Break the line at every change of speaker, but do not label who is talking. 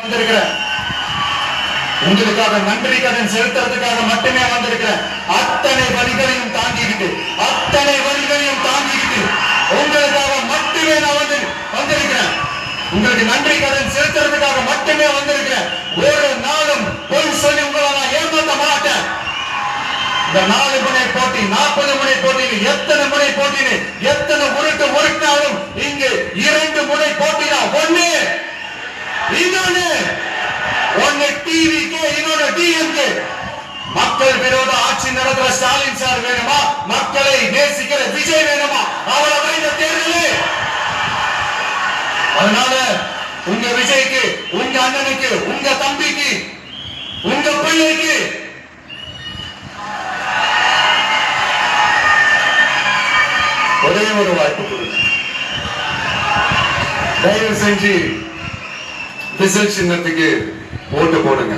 வந்திருக்கிறேன். உங்களுக்காக நன்றி கடன் செலுத்துறதுக்காக மட்டுமே வந்திருக்கிறேன். அத்தனை வழிகளையும் தாங்கிக்கிட்டு உங்களுக்காக மட்டுமே நான் வந்திருக்கிறேன். உங்களுக்கு நன்றி கடன் செலுத்துறதுக்காக மட்டுமே வந்திருக்கிறேன். ஒரு நாளும் பொய் சொல்லி உங்களை நான் ஏமாற்ற மாட்டேன். இந்த 4 முனை போட்டி 40 முனை போட்டியில் எத்தனை முனை போட்டியில் எத்தனை உருட்டாலும் இங்கு 2 முனை போட்டி தான். ஒன்னு டிவிக்கு, இன்னொரு டிஎம்கே. மக்கள் விரோத ஆட்சி நடத்துற ஸ்டாலின் சார் வேணுமா, மக்களை நேசிக்கிற விஜய் வேணுமா, அவ்வளவு இந்த தேர்தல். அதனால உங்க விஜய்க்கு, உங்க அண்ணனுக்கு, உங்க தம்பிக்கு, உங்க பிள்ளைக்கு ஒரே ஒரு வாய்ப்பு கொடுங்க. தயவு செஞ்சு விசில் சின்னத்துக்கு ஓட்டு போடுங்க.